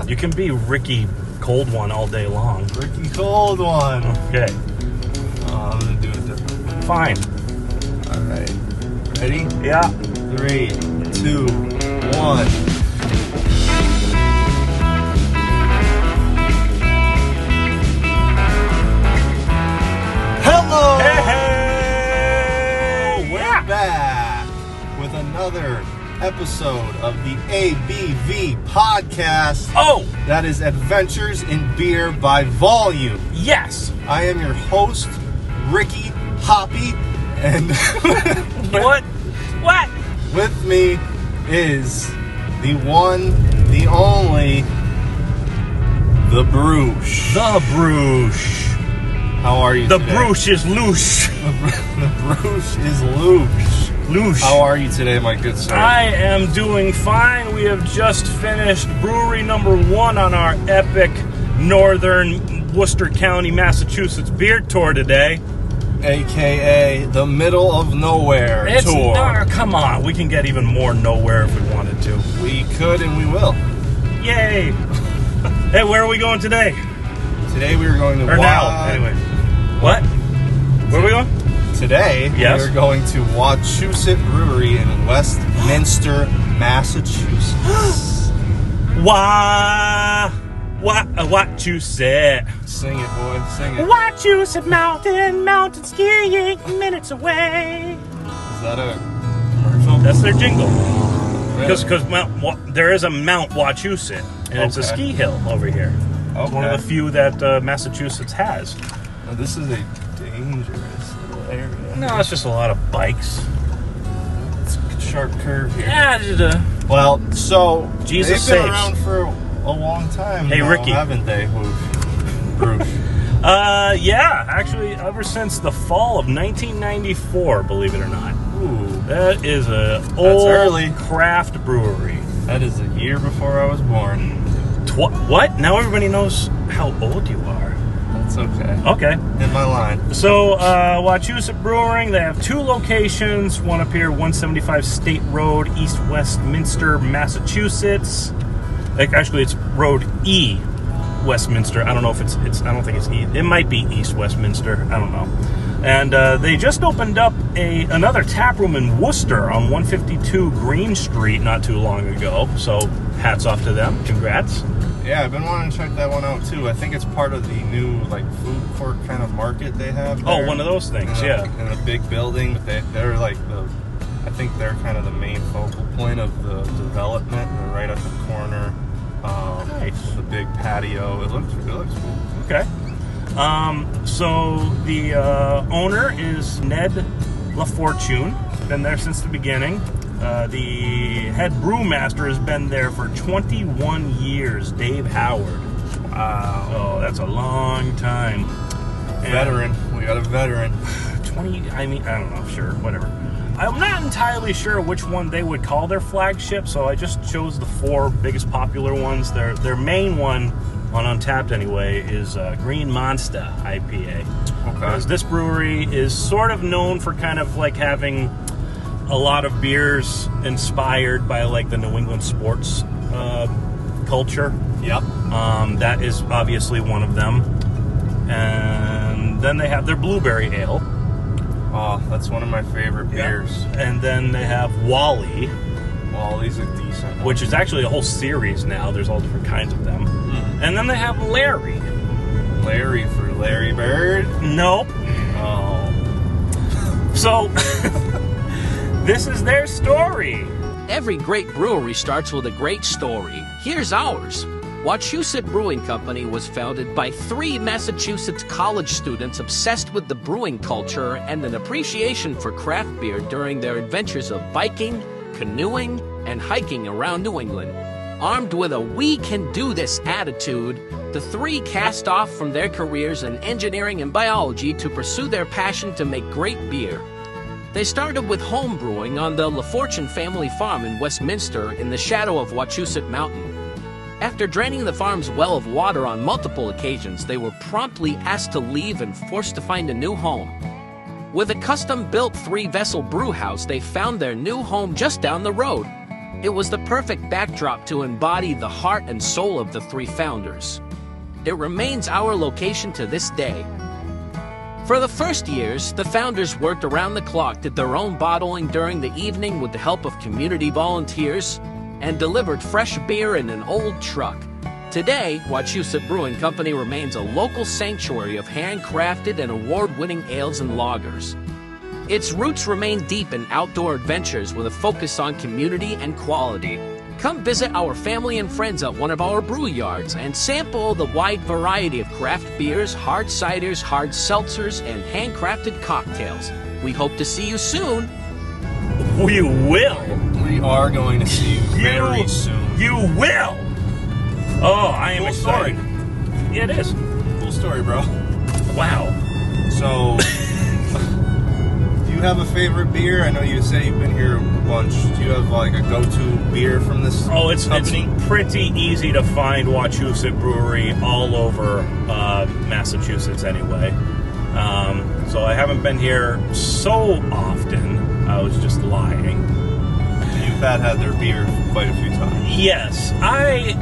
You can be Ricky Cold One all day long. Ricky Cold One. Okay. I'm going to do it differently. Fine. All right. Ready? Yeah. 3, 2, 1. Hello! Hey! We're back with another episode of the ABV podcast. Oh! That is Adventures in Beer by Volume. Yes! I am your host, Ricky Hoppy, and What? What? with me is the one, the only, the Brewoosh. The Brewoosh. How are you The today? Brewoosh is loose. The Brewoosh is loose. Loose. How are you today, my good sir? I am doing fine. We have just finished brewery number 1 on our epic northern Worcester County, Massachusetts beer tour today. AKA the middle of nowhere tour. Come on, we can get even more nowhere if we wanted to. We could and we will. Yay! Hey, where are we going today? Today we are going to Or now, anyway. What? Where are we going? Today Yes. we are going to Wachusett Brewery in Westminster, Massachusetts. Wachusett. Sing it, boy. Sing it. Wachusett mountain skiing minutes away. Is that a commercial? That's their jingle. Really? Because there is a Mount Wachusett, and it's a Okay. ski hill over here. It's one of the few that Massachusetts has. Well, this is a dangerous little area. No, it's just a lot of bikes. It's a sharp curve here. Yeah, Well, so Jesus they've been saves. around for a long time. Hey, now, Ricky. haven't they? Brewoosh. yeah, actually, ever since the fall of 1994, believe it or not. Ooh, That is a old early. craft brewery. that is a year before I was born. What? Now everybody knows how old you are. That's okay. Okay. In my line. So, Wachusett Brewing, they have 2 locations. One up here, 175 State Road, East Westminster, Massachusetts. Actually, it's Road E, Westminster. I don't know if it's I don't think it's E. It might be East Westminster. I don't know. And they just opened up another tap room in Worcester on 152 Green Street not too long ago. So, hats off to them. Congrats. Yeah, I've been wanting to check that one out too. I think it's part of the new food court kind of market they have there. Oh, one of those things, yeah. In a big building, but they're I think they're kind of the main focal point of the development. They're right at the corner. Nice. With a big patio. It looks cool. Okay. So the owner is Ned LaFortune. Been there since the beginning. The head brewmaster has been there for 21 years, Dave Howard. Wow. Oh, that's a long time. And Veteran. We got a veteran. 20, I don't know, sure, whatever. I'm not entirely sure which one they would call their flagship, so I just chose the 4 biggest popular ones. Their main one, on Untapped anyway, is Green Monster IPA. Okay. Because this brewery is sort of known for kind of having a lot of beers inspired by the New England sports culture. Yep. That is obviously one of them. And then they have their blueberry ale. Oh, that's one of my favorite beers. And then they have Wally, Wally's a decent one. which is actually a whole series now. There's all different kinds of them. And then they have Larry. Larry for Larry Bird. Nope. Oh. So, this is their story. Every great brewery starts with a great story. Here's ours. Wachusett Brewing Company was founded by 3 Massachusetts college students obsessed with the brewing culture and an appreciation for craft beer during their adventures of biking, canoeing, and hiking around New England. Armed with a "we can do this" attitude, the 3 cast off from their careers in engineering and biology to pursue their passion to make great beer. They started with home brewing on the LaFortune family farm in Westminster in the shadow of Wachusett Mountain. After draining the farm's well of water on multiple occasions, they were promptly asked to leave and forced to find a new home. With a custom-built 3-vessel brew house, they found their new home just down the road. It was the perfect backdrop to embody the heart and soul of the three founders. It remains our location to this day. For the first years, the founders worked around the clock, did their own bottling during the evening with the help of community volunteers, and delivered fresh beer in an old truck. Today, Wachusett Brewing Company remains a local sanctuary of handcrafted and award-winning ales and lagers. Its roots remain deep in outdoor adventures with a focus on community and quality. Come visit our family and friends at one of our brew yards and sample the wide variety of craft beers, hard ciders, hard seltzers, and handcrafted cocktails. We hope to see you soon. We will. We are going to see you very soon. You will. Oh, I am Cool excited. story. Yeah, it is. Cool story, bro. Wow. So, do you have a favorite beer? I know you say you've been here a bunch. Do you have like a go-to beer from this company? It's pretty easy to find Wachusett Brewery all over Massachusetts anyway. So I haven't been here so often. I was just lying. You've had their beer quite a few times. Yes, I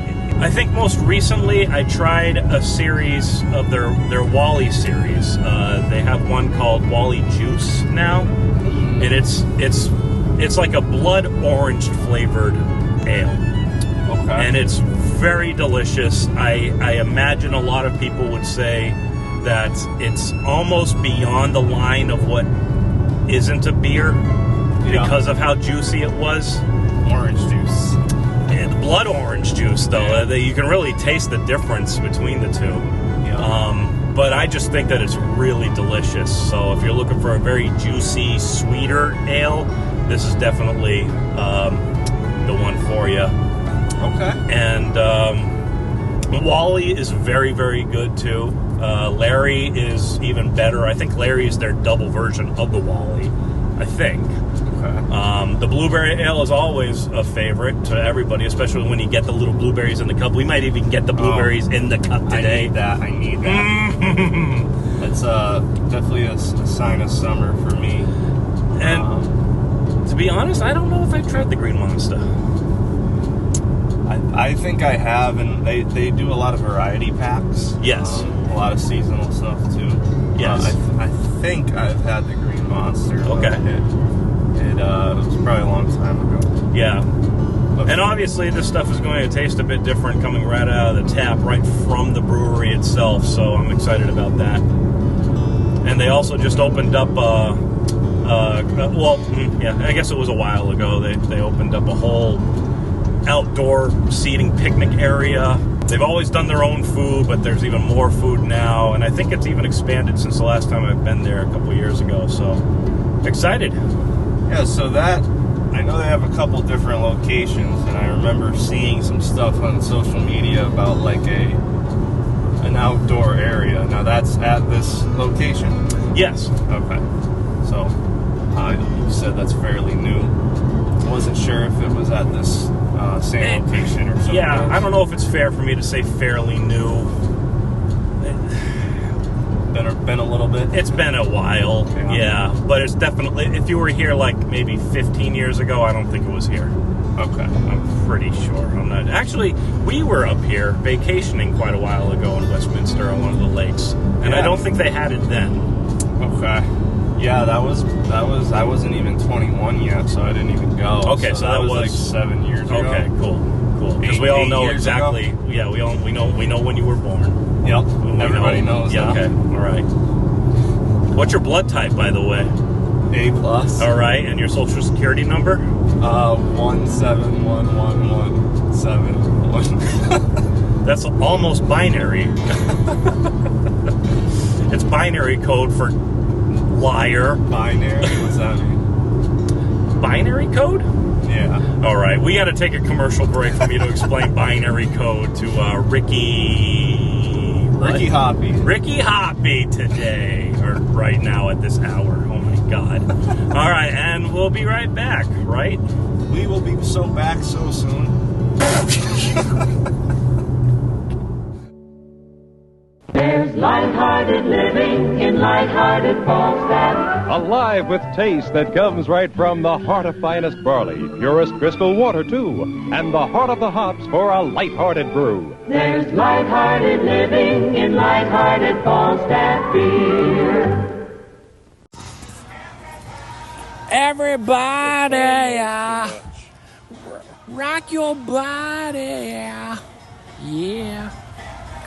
think most recently I tried a series of their Wally series. They have one called Wally Juice now, and it's like a blood orange flavored ale. Okay. And it's very delicious. I imagine a lot of people would say that it's almost beyond the line of what isn't a beer because of how juicy it was. Orange juice. And blood orange juice, though. You can really taste the difference between the two. Yeah. But I just think that it's really delicious. So if you're looking for a very juicy, sweeter ale, this is definitely the one for you. Okay. And Wally is very, very good, too. Larry is even better. I think Larry is their double version of the Wally, I think. Okay. The blueberry ale is always a favorite to everybody, especially when you get the little blueberries in the cup. We might even get the blueberries in the cup today. I need that. It's definitely a sign of summer for me. And to be honest, I don't know if I've tried the Green Monster. I think I have, and they do a lot of variety packs. Yes. A lot of seasonal stuff, too. Yes. I think I've had the Green Monster. Okay. It was probably a long time ago. Yeah. And obviously this stuff is going to taste a bit different coming right out of the tap, right from the brewery itself, so I'm excited about that. And they also just opened up, I guess it was a while ago, they opened up a whole outdoor seating picnic area. They've always done their own food, but there's even more food now, and I think it's even expanded since the last time I've been there a couple years ago, so excited. Yeah, so I know they have a couple different locations, and I remember seeing some stuff on social media about like an outdoor area. Now that's at this location? Yes. Okay. So you said that's fairly new. Wasn't sure if it was at this same location or something. Yeah, I don't know if it's fair for me to say fairly new. Been a little bit? It's been a while, yeah. But it's definitely, if you were here like maybe 15 years ago, I don't think it was here. Okay. I'm pretty sure. I'm not. Actually, we were up here vacationing quite a while ago in Westminster on one of the lakes, and I don't think they had it then. Okay. Yeah, that was. I wasn't even 21 yet, so I didn't even go. Okay, so that was like 7 years ago. Okay, cool. Because we all know exactly. Ago? Yeah, we know when you were born. Yep. Everybody knows. Yeah. Okay. All right. What's your blood type, by the way? A+. All right, and your social security number? 1711171. That's almost binary. It's binary code for liar. Binary? What's that mean? Binary code? Yeah. All right, we got to take a commercial break for me to explain binary code to Ricky Hoppy. Ricky Hoppy today, or right now at this hour. Oh my God. All right, and we'll be right back, right? We will be back so soon. There's light-hearted living in light-hearted Falstaff. alive with taste that comes right from the heart of finest barley, purest crystal water, too, and the heart of the hops for a light-hearted brew. There's light-hearted living in light-hearted Falstaff beer. Everybody, rock your body, yeah.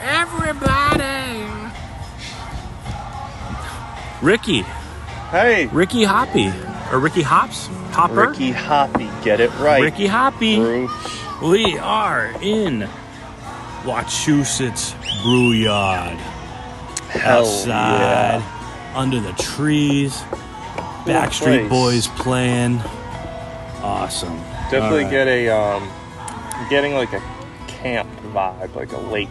Everybody. Ricky. Hey. Ricky Hoppy. Or Ricky Hops? Hopper? Ricky Hoppy. Get it right. Ricky Hoppy. Broosh. We are in Wachusett Brewyard. Hell Outside, under the trees. Backstreet Boys playing. Awesome. Definitely All right. get a, getting like a camp vibe, like a lake.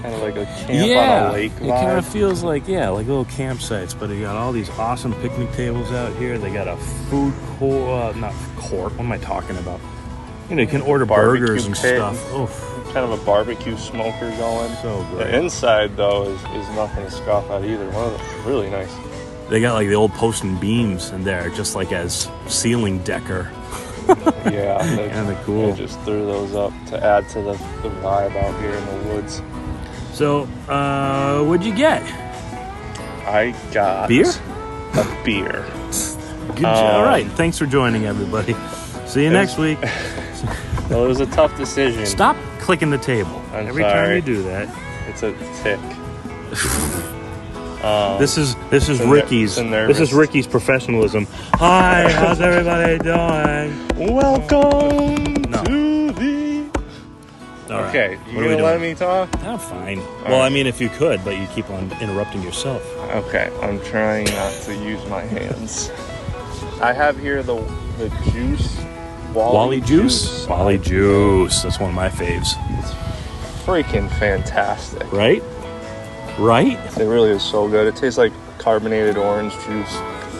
Kind of like a camp on a lake vibe. It kind of feels like, like little campsites, but they got all these awesome picnic tables out here. They got a food court, not court, what am I talking about? You know, you can order Barbecue burgers and pit. stuff. Oof. Kind of a barbecue smoker going. So great. The inside, though, is nothing to scoff at either. Really nice. They got like the old post and beams in there, just like as ceiling decker. Yeah, Kinda cool. They just threw those up to add to the vibe out here in the woods. So, what'd you get? I got Beer? A beer. Good job. All right. Thanks for joining, everybody. See you next week. Well, it was a tough decision. Stop clicking the table. I'm Every time sorry. you do that. It's a tick. This is a Ricky's. nervous- This is Ricky's professionalism. Hi, how's everybody doing? Welcome No. to the... All right. Okay, What you are we gonna let doing? me talk? I'm fine. All Well, right. I mean, if you could, but you keep on interrupting yourself. Okay, I'm trying not to use my hands. I have here the juice. Wally Juice? Wally Juice. That's one of my faves. It's freaking fantastic. Right? Right? It really is so good. It tastes like carbonated orange juice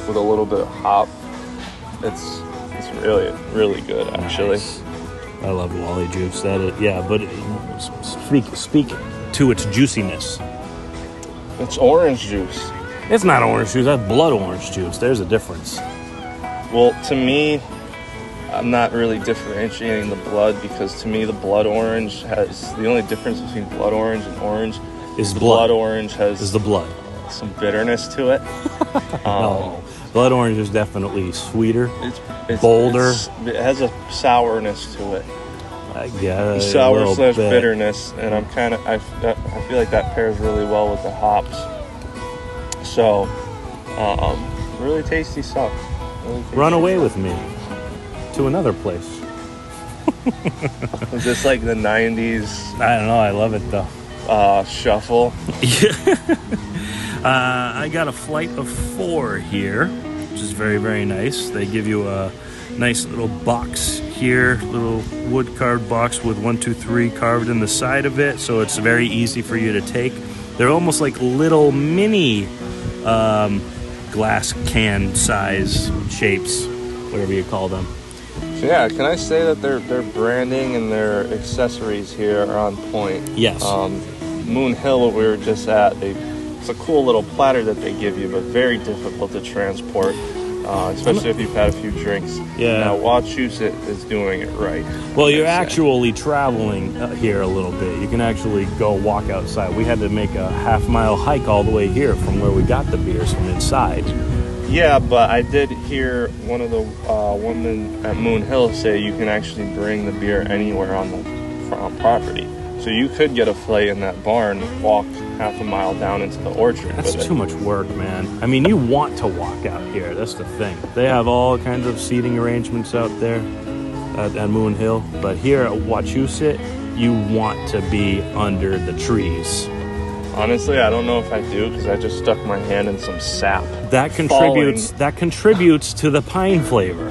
with a little bit of hop. It's really, really good, actually. Nice. I love Wally Juice. That is, yeah, but speak to its juiciness. It's orange juice. It's not orange juice. That's blood orange juice. There's a difference. Well, to me, I'm not really differentiating the blood because to me the blood orange has the only difference between blood orange and orange Is the blood. blood orange has Is the blood. some bitterness to it. No. Blood orange is definitely sweeter. It's Bolder. it has a sourness to it. Yeah, a Sour little slash bit. bitterness, and I feel like that pairs really well with the hops. So, really tasty stuff. Really tasty Run away stuff. with me to another place. Is this like the 90s I don't know. I love it though. shuffle? I got a flight of 4 here, which is very, very nice. They give you a nice little box here, little wood carved box with 1, 2, 3 carved in the side of it, so it's very easy for you to take. They're almost like little mini glass can size shapes, whatever you call them. So yeah, can I say that their branding and their accessories here are on point? Yes. Moon Hill, where we were just at, it's a cool little platter that they give you, but very difficult to transport, especially if you've had a few drinks. Yeah. Now, Wachusett is doing it right. Well, you're I'd say. actually traveling here a little bit. You can actually go walk outside. We had to make a half-mile hike all the way here from where we got the beers from inside. Yeah, but I did hear one of the women at Moon Hill say you can actually bring the beer anywhere on the property. So you could get a filet in that barn, walk half a mile down into the orchard. That's with too it. much work, man. I mean, you want to walk out here. That's the thing. They have all kinds of seating arrangements out there at Moon Hill. But here at Wachusett, you want to be under the trees. Honestly, I don't know if I do because I just stuck my hand in some sap. That contributes to the pine flavor.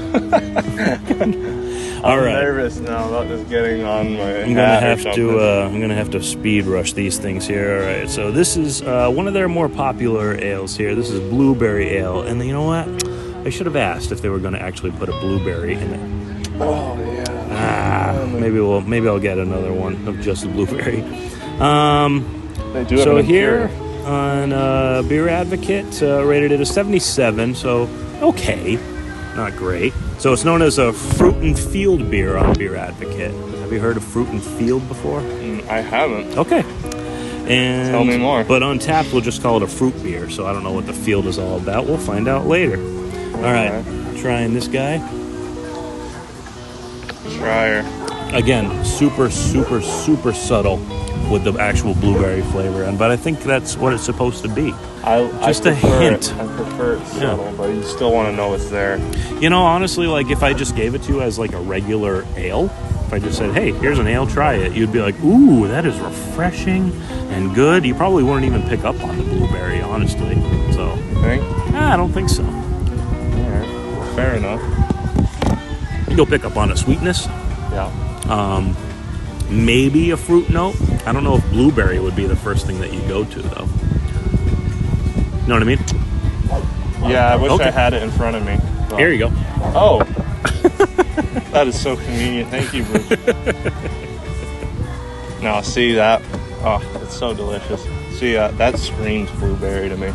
All I'm right. nervous now about this getting on my I'm hat gonna have to speed rush these things here. All right, so this is one of their more popular ales here. This is blueberry ale, and you know what? I should have asked if they were going to actually put a blueberry in it. Oh yeah. Maybe I'll get another one of just the blueberry. They do have So an here imperial. on Beer Advocate, rated it a 77. So okay, not great. So it's known as a fruit and field beer on Beer Advocate. Have you heard of fruit and field before? I haven't. Okay. And tell me more. But on tap, we'll just call it a fruit beer. So I don't know what the field is all about. We'll find out later. All right, trying this guy. Trier. Again, super, super, super subtle with the actual blueberry flavor. But I think that's what it's supposed to be. Just a hint. I prefer it subtle, but you still want to know it's there. You know, honestly, like if I just gave it to you as like a regular ale, if I just said, hey, here's an ale, try it, you'd be like, ooh, that is refreshing and good. You probably wouldn't even pick up on the blueberry, honestly. So, Think? I don't think so. All right. Well, fair enough. You'll pick up on a sweetness. Yeah. Maybe a fruit note. I don't know if blueberry would be the first thing that you go to, though. Know what I mean? Yeah, I wish Okay. I had it in front of me. But... Here you go. Oh. That is so convenient. Thank you, Bruce. Now, see that? Oh, it's so delicious. See, that screams blueberry to me.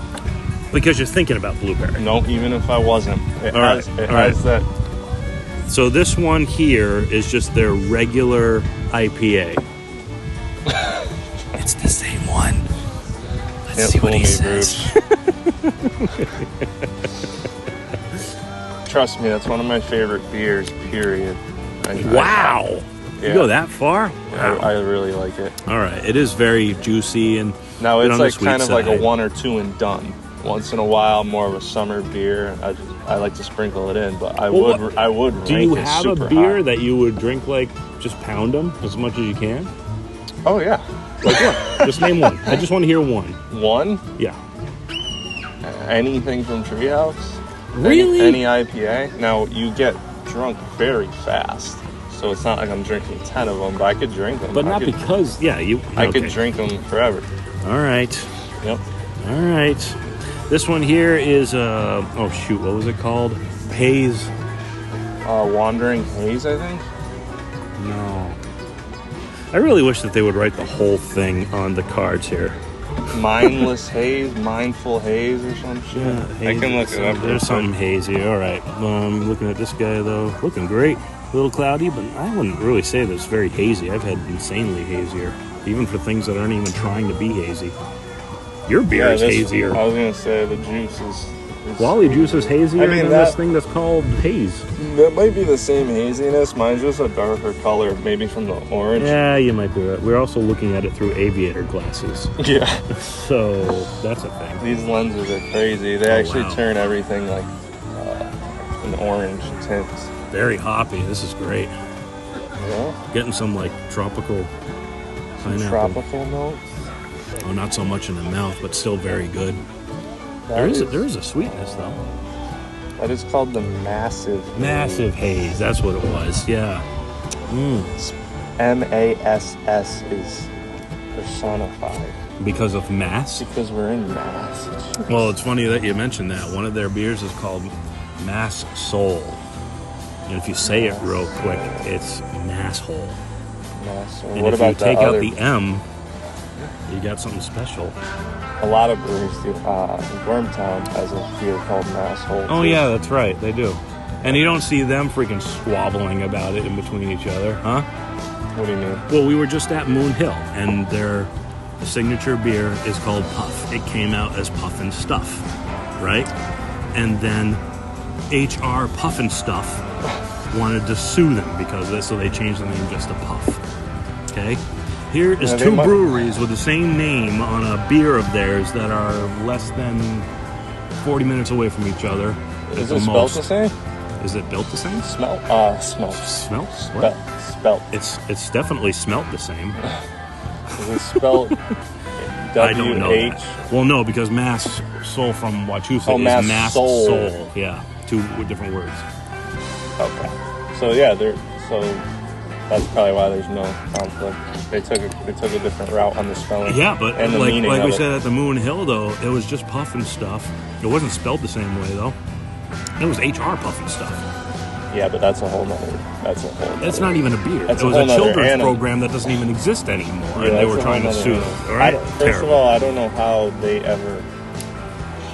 Because you're thinking about blueberry. Nope, even if I wasn't. It All has, right, it all has right. that. So this one here is just their regular IPA. It's the same one. Let's see what he says. Trust me, that's one of my favorite beers, period. Wow. You Yeah. go that far? Wow. I really like it. All right. It is very juicy and Now, bit it's on the like sweet kind of like a side. 1 or 2 and done. Once in a while, more of a summer beer. I like to sprinkle it in, but I Well, would Do rank you it have a super beer high. that you would drink like just pound them as much as you can? Oh, yeah. Like what? Just name one. I just want to hear one. One? Yeah. Anything from Treehouse? Really? Any IPA? Now, you get drunk very fast. So it's not like I'm drinking 10 of them, but I could drink them. But not because, yeah, you... I okay. could drink them forever. All right. Yep. All right. This one here is, oh shoot, what was it called? Haze. Wandering Haze, I think. No. I really wish that they would write the whole thing on the cards here. Mindless Haze, Mindful Haze, or some shit. I can look it up. real There's quick. something hazy. All right. Looking at this guy, though. Looking great. A little cloudy, but I wouldn't really say that it's very hazy. I've had insanely hazier, even for things that aren't even trying to be hazy. Your beer is hazier. I was going to say the juice is Wally Juice is hazier I mean, than that- this thing that's called haze. That might be the same haziness. Mine's just a darker color, maybe from the orange. Yeah, you might be right. We're also looking at it through aviator glasses. Yeah. So that's a thing. These lenses are crazy. They actually wow. turn everything like an orange tint. Very hoppy. This is great. Yeah. Getting some like tropical pineapple. Tropical notes. Oh, not so much in the mouth, but still very good. That There is a sweetness though. That is called the Massive. Massive haze. That's what it was. Yeah. MASS is personified Because of mass. because we're in Massachusetts. Well, it's funny that you mentioned that. One of their beers is called Mass Soul. And if you say it real quick, it's Mass Hole. Mass. And What if about you the take other? out the M, you got something special. A lot of breweries do. Wormtown has a beer called Mass Hole. Oh too. yeah, that's right. They do. And you don't see them freaking squabbling about it in between each other, huh? What do you mean? Well, we were just at Moon Hill, and their signature beer is called Puff. It came out as Puff and Stuff, right? And then HR Puff and Stuff wanted to sue them because of this, so they changed the name just to Puff. Okay? Here is Yeah, they two might- breweries with the same name on a beer of theirs that are less than 40 minutes away from each other. Is at the it spelled most. the same? Is it built the same? Smell? Smelt? Spelt. Spelt. It's definitely smelt the same. Is it spelled I don't know W-H? that. Well, no, because Mass Soul from Wachusett Oh, is Mass Mass Soul. Soul. Yeah, two different words. Okay. So yeah, so that's probably why there's no conflict. They took a different route on the spelling. Yeah, but and the like meaning we of it. said at the Moon Hill, though, it was just Puff and Stuff. It wasn't spelled the same way, though. It was HR Puff and Stuff. Yeah, but that's a whole nother. That's not even a beer. That's it was a a whole nother children's animal. program that doesn't even exist anymore, Yeah, and they that's were a trying to whole sue nother them. animal. All right, First terrible. of all, I don't know how they ever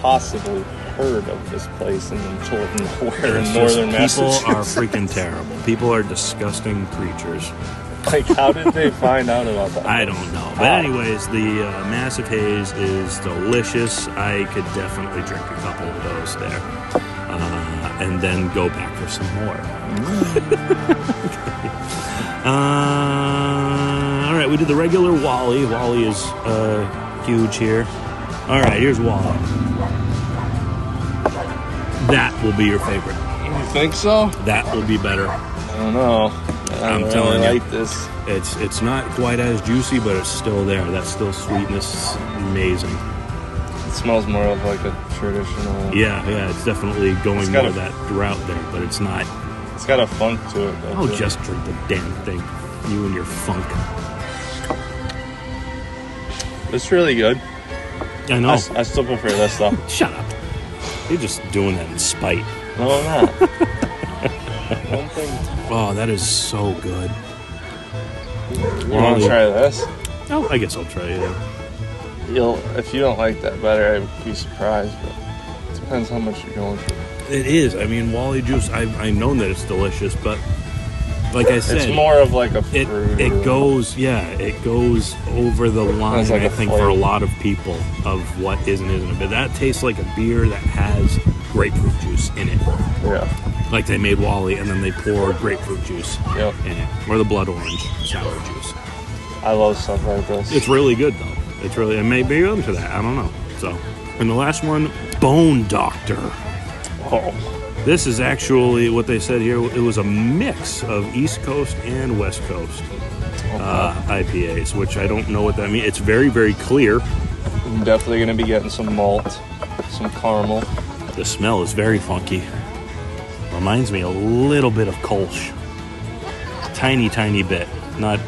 possibly heard of this place in the middle of nowhere in It's northern just, people Massachusetts. are freaking terrible. People are disgusting creatures. Like, how did they find out about that? I don't know. But anyways, the Massive Haze is delicious. I could definitely drink a couple of those there. And then go back for some more. All right, we did the regular Wally. Wally is huge here. All right, here's Wally. That will be your favorite. You think so? That will be better. I don't know. I'm I telling you. like this. It's not quite as juicy, but it's still there. That's still sweetness. It's amazing. It smells more of like a traditional. Yeah, it's definitely going It's got more a- that route there, but it's not. It's got a funk to it. Though, Oh, too. just drink the damn thing. You and your funk. It's really good. I know. I still prefer this though. Shut up. You're just doing that in spite. No, I'm not. One thing. Oh, that is so good. You want to try this? Oh, I guess I'll try it. Yeah. If you don't like that better, I'd be surprised. But it depends how much you're going for. It is. I mean, Wally juice. I know that it's delicious, but like I said, It's more of like a fruit. it goes over the line. It's like I a think flavor. for a lot of people of what is and isn't. But that tastes like a beer that has grapefruit juice in it. Yeah. Like they made Wally and then they pour grapefruit juice Yep. in it, or the blood orange sour juice. I love stuff like this. It's really good though. It's really, it may be into that. I don't know. So, and the last one, Bone Doctor. Oh. This is actually what they said here. It was a mix of East Coast and West Coast IPAs, which I don't know what that means. It's very, very clear. I'm definitely going to be getting some malt, some caramel. The smell is very funky. Reminds me a little bit of Kolsch. Tiny, tiny bit. Not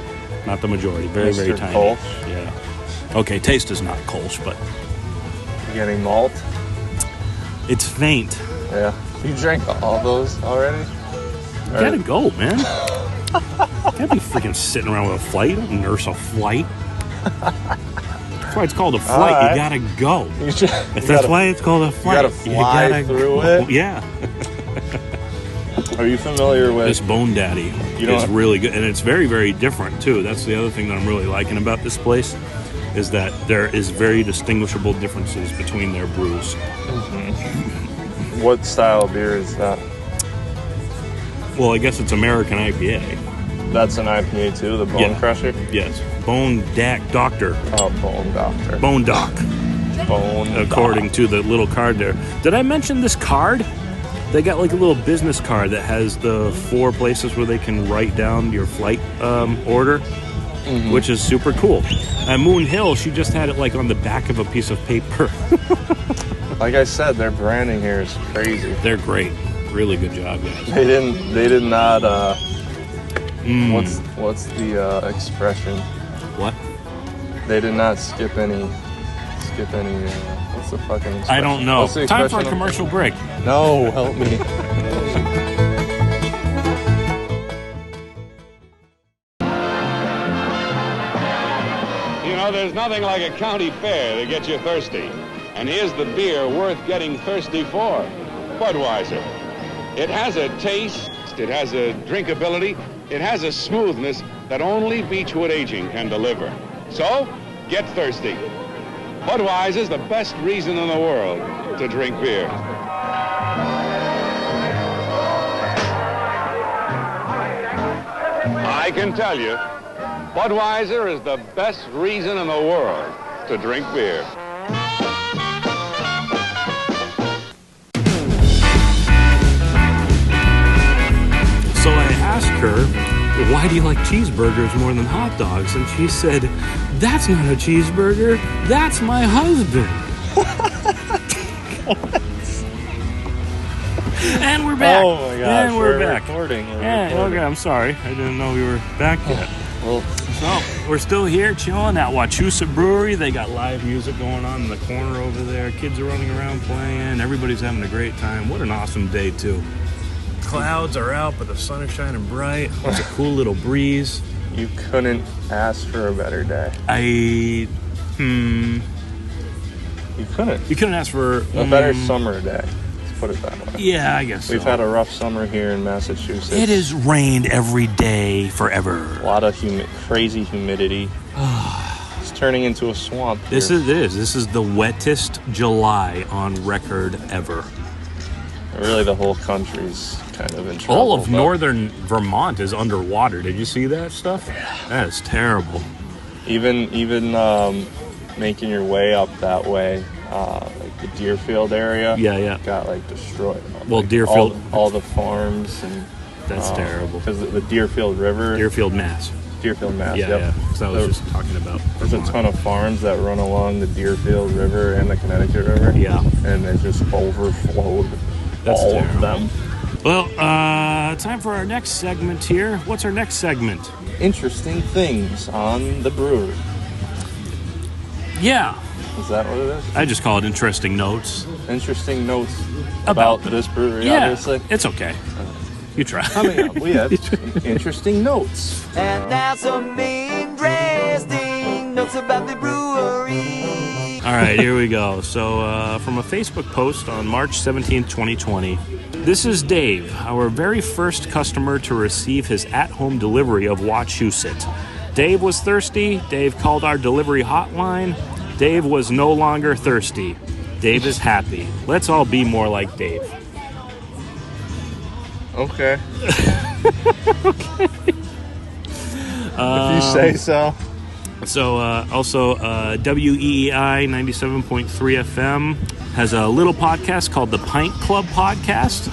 the majority. Very, very Mr. tiny. Kolsch? Yeah. Okay, taste is not Kolsch, but You getting malt? it's faint. Yeah. You drank all those already? You gotta go, man. You can't be freaking sitting around with a flight. You don't nurse a flight. That's why it's called a flight. All right. You gotta go. You should, If that's why it's called a flight. gotta fly through it? Yeah. Are you familiar with? This Bone Daddy You know is what? really good. And it's very, very different, too. That's the other thing that I'm really liking about this place is that there is very distinguishable differences between their brews. What style of beer is that? Well, I guess it's American IPA. That's an IPA too, the Bone Yeah. Crusher? Yes. Bone Doctor. Oh, Bone Doctor. Bone Doc. Bone According to the little card there. Did I mention this card? They got like a little business card that has the 4 places where they can write down your flight order, which is super cool. At Moon Hill, she just had it like on the back of a piece of paper. Like I said, their branding here is crazy. They're great. Really good job, guys. They did not, what's the expression? What? They did not skip any, what's the fucking expression? I don't know. What's the Time for a expression? commercial break. No, help me. You know, there's nothing like a county fair to get you thirsty. And here's the beer worth getting thirsty for. Budweiser. It has a taste, it has a drinkability, it has a smoothness that only Beechwood aging can deliver. So, get thirsty. Budweiser's the best reason in the world to drink beer. I can tell you, Budweiser is the best reason in the world to drink beer. So I asked her, why do you like cheeseburgers more than hot dogs? And she said, that's not a cheeseburger, that's my husband. And we're back. Oh my gosh, And we're back. recording. Yeah, okay, I'm sorry. I didn't know we were back yet. Well, So, we're still here chilling at Wachusett Brewery. They got live music going on in the corner over there. Kids are running around playing. Everybody's having a great time. What an awesome day, too. Clouds are out, but the sun is shining bright. It's a cool little breeze. you couldn't ask for a better day. You You couldn't. You couldn't ask for A better summer day. Let's put it that way. Yeah, I guess We've so. had a rough summer here in Massachusetts. It has rained every day forever. A lot of crazy humidity. It's turning into a swamp here. This is the wettest July on record ever. Really, the whole country's kind of in trouble. All of northern Vermont is underwater. Did you see that stuff? Yeah. That is terrible. Even making your way up that way, like the Deerfield area. Yeah. Got like destroyed. Well, like, Deerfield, all the farms and that's terrible. Because the Deerfield River. Deerfield, Mass. Yeah. Yeah. So I was just talking about. There's a ton of farms that run along the Deerfield River and the Connecticut River. Yeah. And it just overflowed. That's all terrible. of them. Well, time for our next segment here. What's our next segment? Interesting things on the brewery. Yeah. Is that what it is? I just call it interesting notes. Interesting notes about this brewery, obviously. It's okay. You try. Coming up, we have interesting notes. And now some interesting notes about the brewery. All right, here we go. So, from a Facebook post on March 17th, 2020, this is Dave, our very first customer to receive his at-home delivery of Wachusett. Dave was thirsty. Dave called our delivery hotline. Dave was no longer thirsty. Dave is happy. Let's all be more like Dave. Okay. If you say so. So, also, WEEI 97.3 FM has a little podcast called the Pint Club Podcast.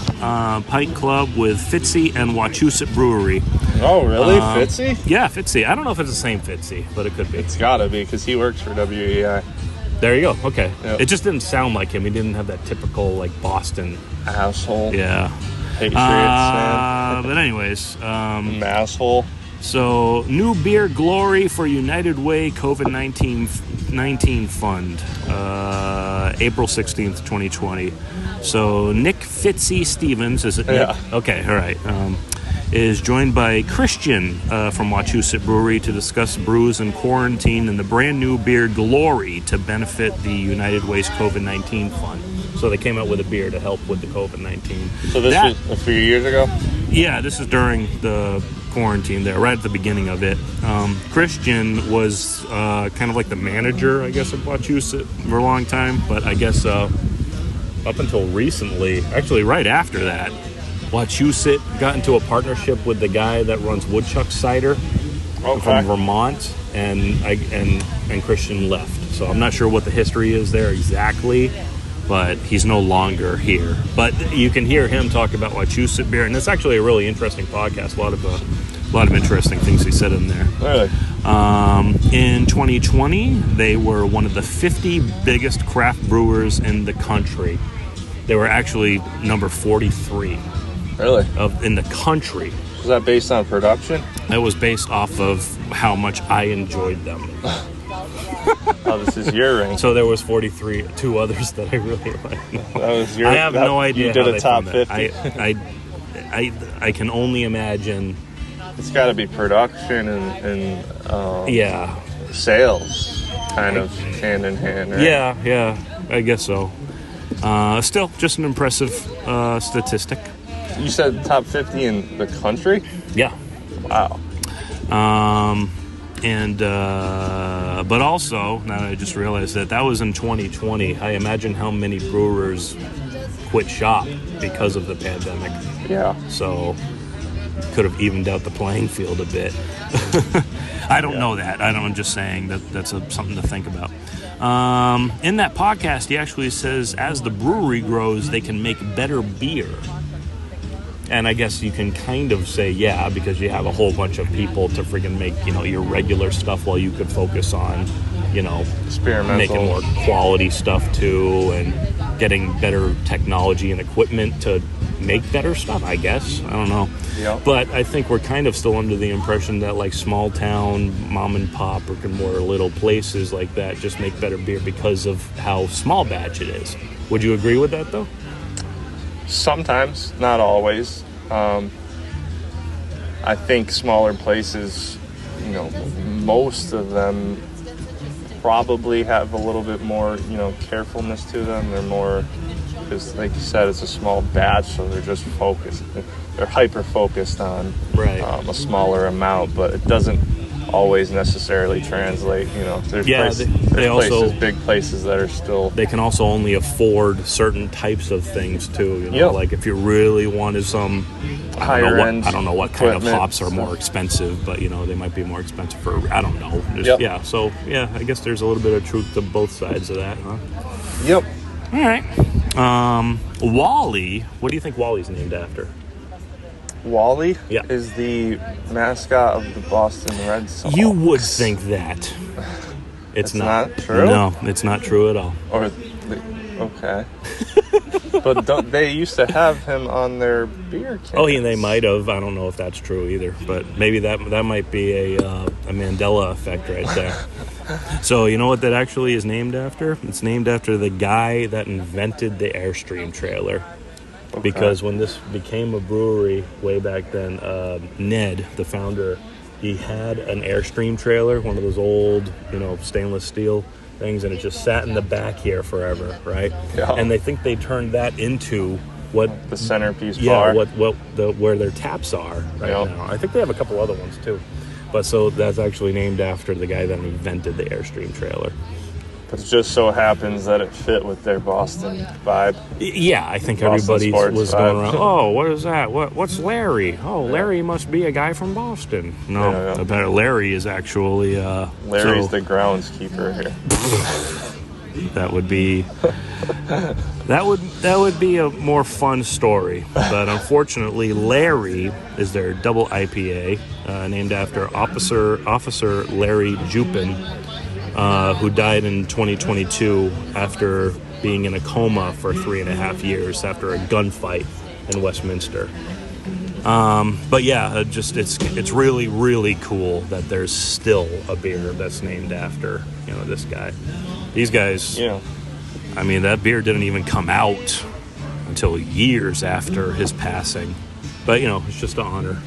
Pint Club with Fitzy and Wachusett Brewery. Oh, really? Fitzy? Yeah, Fitzy. I don't know if it's the same Fitzy, but it could be. It's gotta be, because he works for WEI. There you go. Okay. Yep. It just didn't sound like him. He didn't have that typical, like, Boston. Asshole. Yeah. Patriots fan. But anyways. Masshole. So, new beer glory for United Way COVID-19 Fund, April 16th, 2020. So, Nick Fitzy Stevens, is it Nick? Yeah. Okay, all right. Is joined by Christian from Wachusett Brewery to discuss brews in quarantine and the brand new beer Glory to benefit the United Way's COVID-19 Fund. So, they came out with a beer to help with the COVID-19. So, this was a few years ago? Yeah, this is during the quarantine there, right at the beginning of it. Christian was kind of like the manager, I guess, of Wachusett for a long time, but I guess up until recently, actually right after that, Wachusett got into a partnership with the guy that runs Woodchuck Cider from Vermont, and Christian left. So I'm not sure what the history is there exactly, but he's no longer here. But you can hear him talk about Wachusett beer, and it's actually a really interesting podcast. A lot of interesting things he said in there. Really? In 2020, they were one of the 50 biggest craft brewers in the country. They were actually number 43. Really? In the country. Was that based on production? That was based off of how much I enjoyed them. Oh, this is your ring. So there was 43, two others that I really like. That was your. I have no idea. You did how a they top found that. 50. I can only imagine. It's got to be production and sales, kind of hand in hand, right? Yeah, I guess so. Still, just an impressive statistic. You said top 50 in the country? Yeah. Wow. But also, now I just realized that was in 2020. I imagine how many brewers quit shop because of the pandemic. Yeah. So, could have evened out the playing field a bit. I don't know that. I'm just saying that's something to think about. In that podcast, he actually says as the brewery grows, they can make better beer. And I guess you can kind of say, yeah, because you have a whole bunch of people to freaking make, your regular stuff while you could focus on, experimental, making more quality stuff too, and getting better technology and equipment to make better stuff, I guess. I don't know. Yeah. But I think we're kind of still under the impression that like small town, mom and pop, brick and mortar little places like that just make better beer because of how small batch it is. Would you agree with that though? Sometimes, not always. I think smaller places, most of them probably have a little bit more, carefulness to them. They're more, because like you said, it's a small batch, so they're just focused. They're hyper-focused on a smaller amount, but it doesn't always necessarily translate. There's places, big places that are still... They can also only afford certain types of things, too. Like if you really wanted some... I don't know what kind of hops are more expensive, but, they might be more expensive for... I don't know. Yeah, so, I guess there's a little bit of truth to both sides of that, huh? Yep. All right. Wally, what do you think Wally's named after? Wally is the mascot of the Boston Red Sox. You would think that. It's not true? No, it's not true at all. Okay. But they used to have him on their beer cans. Oh, yeah, they might have. I don't know if that's true either. But maybe that might be a Mandela effect right there. So you know what that actually is named after? It's named after the guy that invented the Airstream trailer. Okay. Because when this became a brewery way back then, Ned, the founder, he had an Airstream trailer, one of those old, stainless steel things, and it just sat in the back here forever, right? Yeah. And they think they turned that into what the centerpiece bar. Where their taps are now. I think they have a couple other ones too, but so that's actually named after the guy that invented the Airstream trailer. But it just so happens that it fit with their Boston vibe. Yeah, I think everybody was going around, oh, what is that? What's Larry? Oh, Larry must be a guy from Boston. No, I bet Larry is actually... Larry's the groundskeeper here. That would be a more fun story. But unfortunately, Larry is their double IPA, named after Officer Larry Jupin, who died in 2022 after being in a coma for 3.5 years after a gunfight in Westminster. But yeah, it's really, really cool that there's still a beer that's named after, this guy. These guys, I mean, that beer didn't even come out until years after his passing. But, it's just to honor,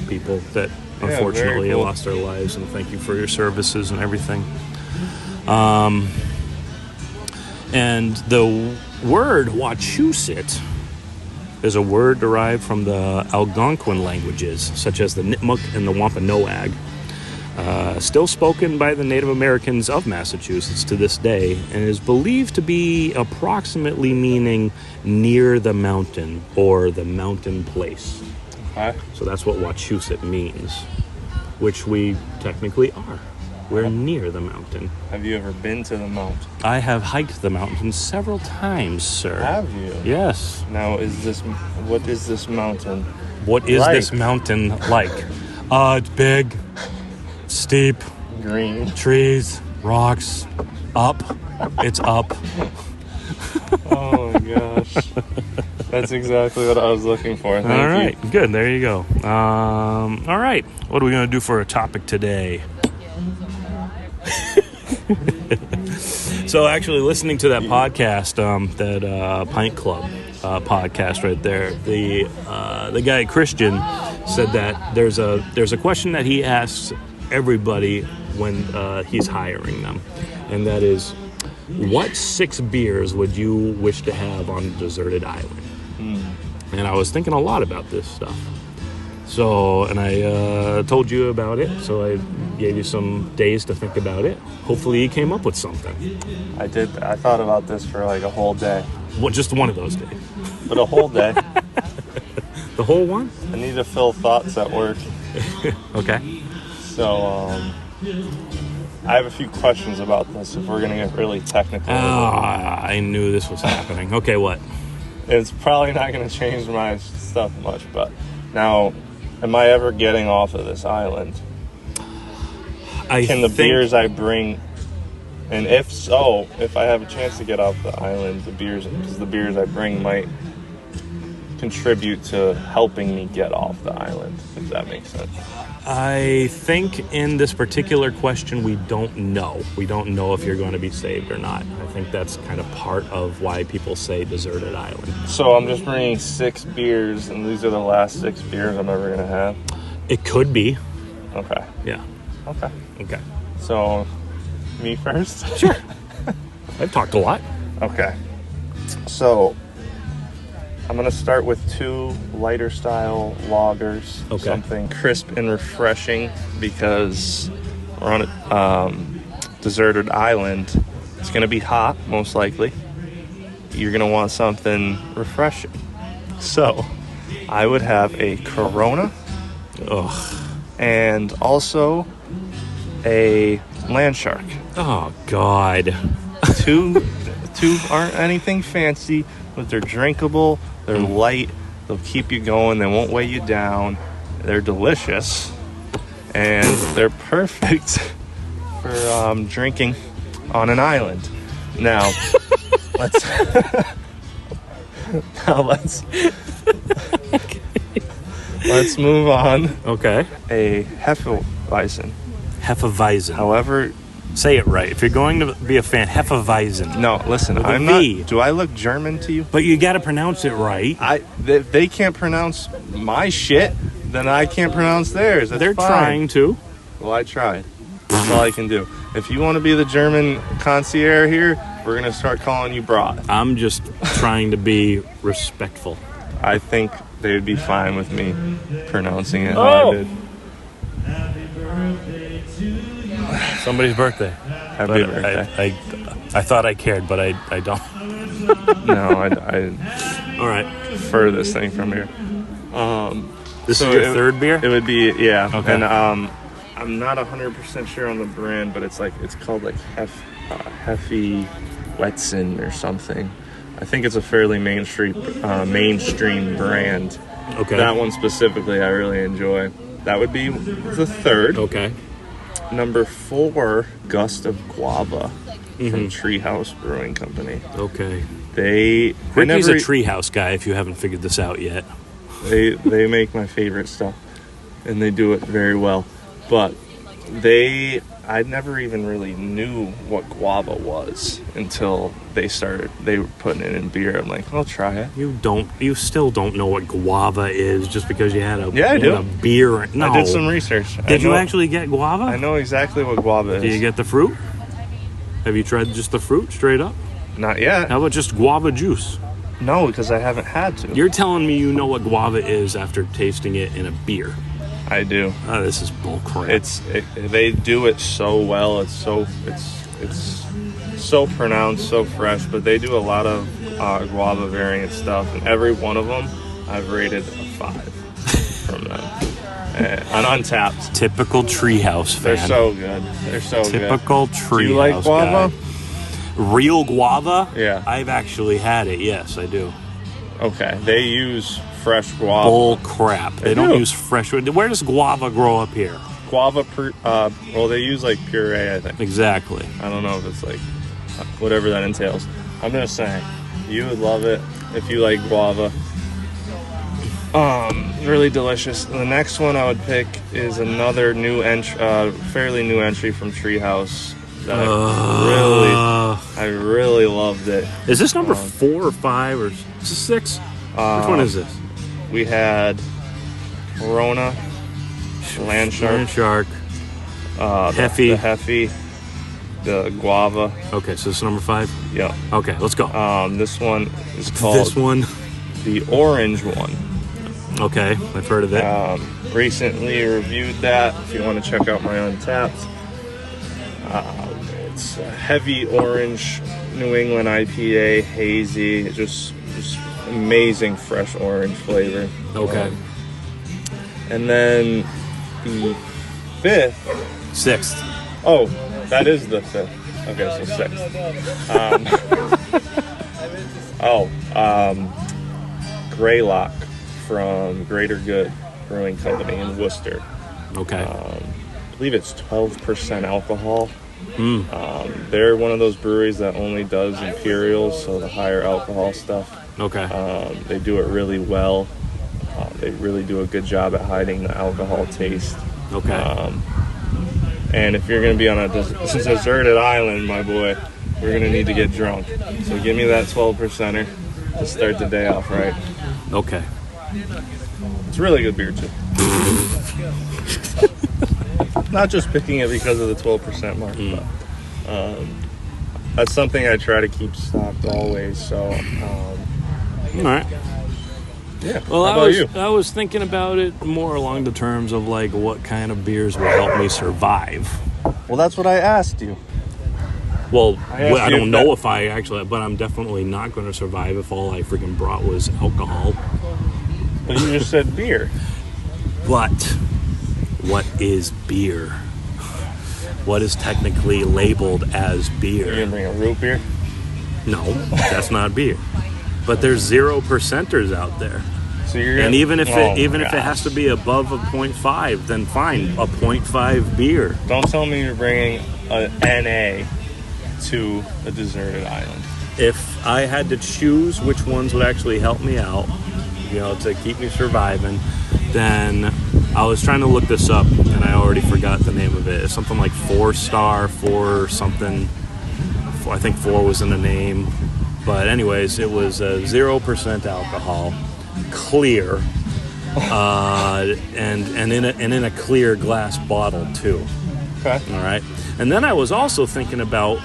people that unfortunately lost their lives, and thank you for your services and everything. And the word Wachusett is a word derived from the Algonquin languages, such as the Nipmuc and the Wampanoag, still spoken by the Native Americans of Massachusetts to this day, and is believed to be approximately meaning near the mountain or the mountain place. Okay. So that's what Wachusett means, which we technically are. We're near the mountain. Have you ever been to the mountain? I have hiked the mountain several times, sir. Have you? Yes. Now, what is this mountain? What is this mountain like? It's big, steep, green, trees, rocks, up. It's up. Oh my gosh. That's exactly what I was looking for. Thank you. All right, good. There you go. All right, what are we going to do for a topic today? So actually listening to that podcast, that Pint Club podcast right there, the guy Christian said that there's a question that he asks everybody when he's hiring them, and that is, what 6 beers would you wish to have on a deserted island? And I was thinking a lot about this stuff. So, and I told you about it, so I gave you some days to think about it. Hopefully you came up with something. I did. I thought about this for like a whole day. Well, just one of those days. But a whole day. The whole one? I need to fill thoughts at work. Okay. So, I have a few questions about this if we're going to get really technical. I knew this was happening. Okay, what? It's probably not going to change my stuff much, but now... Am I ever getting off of this island? Can the beers I bring, and if so, if I have a chance to get off the island, the beers I bring might contribute to helping me get off the island, if that makes sense. I think in this particular question, we don't know. We don't know if you're going to be saved or not. I think that's kind of part of why people say deserted island. So I'm just bringing 6 beers, and these are the last 6 beers I'm ever going to have? It could be. Okay. Yeah. Okay. Okay. So Me first? Sure. I've talked a lot. Okay. So, I'm going to start with 2 lighter style lagers. Okay. Something crisp and refreshing because we're on a deserted island. It's going to be hot, most likely. You're going to want something refreshing. So, I would have a Corona. Ugh. And also a Land Shark. Oh, God. Two aren't anything fancy, but they're drinkable, they're light, they'll keep you going, they won't weigh you down, they're delicious, and they're perfect for drinking on an island. Now, let's move on. Okay. A Hefeweizen. Hefeweizen. However, say it right. If you're going to be a fan, Hefeweizen. No, listen, With a I'm V. not. Do I look German to you? But you got to pronounce it right. If they can't pronounce my shit, then I can't pronounce theirs. That's They're fine. trying to. Well, I tried. That's all I can do. If you want to be the German concierge here, we're gonna start calling you Brat. I'm just trying to be respectful. I think they would be fine with me pronouncing it how I did. Somebody's birthday. Happy birthday. I thought I cared, but I don't. No, I All right. furthest thing from here. This So is your third beer? It would be, yeah. Okay. And I'm not 100% sure on the brand, but it's called like Hefeweizen or something. I think it's a fairly mainstream brand. Okay. That one specifically, I really enjoy. That would be the third. Okay. Number 4, Gust of Guava from Treehouse Brewing Company. Okay. Ricky's Ricky's a Treehouse guy, if you haven't figured this out yet. They make my favorite stuff, and they do it very well. But I never even really knew what guava was until they were putting it in beer. I'm like, I'll try it. You still don't know what guava is just because you had a beer. No. I did some research. Did you actually get guava? I know exactly what guava is. Did you get the fruit? Have you tried just the fruit straight up? Not yet. How about just guava juice? No, because I haven't had to. You're telling me you know what guava is after tasting it in a beer. I do. Oh, this is bullcrap. They do it so well. It's so pronounced, so fresh. But they do a lot of guava variant stuff, and every one of them I've rated a 5 from them. On Untapped. Typical Treehouse fan. They're so good. They're so good. Typical Treehouse. Do you like guava? Guy. Real guava? Yeah. I've actually had it. Yes, I do. Okay. They use fresh guava. Bull crap. They don't use fresh. Where does guava grow up here? Guava, they use like puree, I think. Exactly. I don't know if it's like whatever that entails. I'm just saying, you would love it if you like guava. Really delicious. The next one I would pick is another fairly new entry from Treehouse. That I really loved it. Is this number 4 or 5 or is this 6? Which one is this? We had Corona, Land Shark, Heffy. the Heffy, the Guava. Okay, so this is number 5? Yeah. Okay, let's go. This one is called This one? the Orange one. Okay, I've heard of it. Recently reviewed that. If you want to check out my Untapped. It's a heavy orange New England IPA, hazy, just amazing fresh orange flavor. Okay. And then the 6th. Oh, that is the 5th. Okay, so 6th. Greylock from Greater Good Brewing Company in Worcester. Okay. I believe it's 12% alcohol. They're one of those breweries that only does imperials, so the higher alcohol stuff. Okay. They do it really well. They really do a good job at hiding the alcohol taste. Okay. And if you're going to be on a deserted island, my boy, we're going to need to get drunk. So give me that 12%er to start the day off right. Okay. It's really good beer, too. Not just picking it because of the 12% mark, That's something I try to keep stocked always. So, All right. yeah. Well, How about you? I was thinking about it more along the terms of like what kind of beers would help me survive. Well, that's what I asked you. Well, asked I you don't if know that- if I actually, but I'm definitely not going to survive if all I freaking brought was alcohol. But you just said beer. But what is beer? What is technically labeled as You're beer? gonna bring a root beer? No, that's not beer. But there's 0%ers out there. So you're And even if Oh, it gosh. has to be above a 0.5, then fine, a 0.5 beer. Don't tell me you're bringing an NA to a deserted island. If I had to choose which ones would actually help me out, to keep me surviving, then I was trying to look this up and I already forgot the name of it. It's something like 4-star, 4 something. I think 4 was in the name. But anyways, it was 0% alcohol, clear, and in a clear glass bottle too. Okay. All right. And then I was also thinking about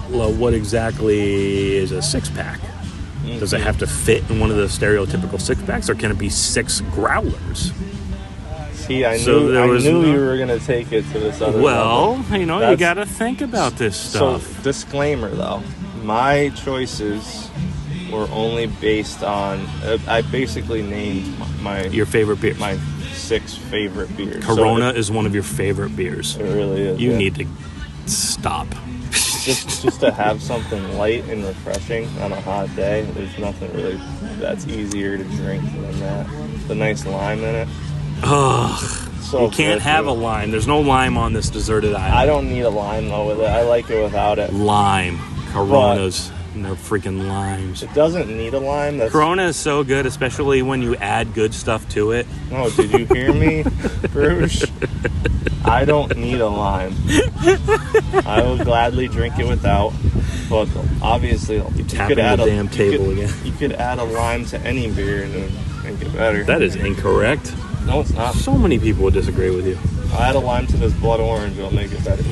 what exactly is a 6-pack. Does it have to fit in one of the stereotypical 6-packs, or can it be 6 growlers? See, I So knew there was you no- were gonna take it to this other Well, level. you That's- got to think about this stuff. So, disclaimer though, my choices were only based on. I basically named Your favorite beer. my 6 favorite beers. So Corona is one of your favorite beers. it really is. You yeah. need to stop. just to have something light and refreshing on a hot day. There's nothing really that's easier to drink than that. The nice lime in it. Ugh. So You can't good, have a dude. lime. There's no lime on this deserted island. I don't need a lime though with it. I like it without it. Lime. Coronas. No freaking limes. It doesn't need a lime. That's Corona is so good, especially when you add good stuff to it. No, did you hear me, Broosh? I don't need a lime. I will gladly drink it without. But obviously, you tapping could add the a damn table again. You could add a lime to any beer and it would make it better. That is incorrect. No, it's not. So many people would disagree with you. I'll add a lime to this blood orange. It'll make it better.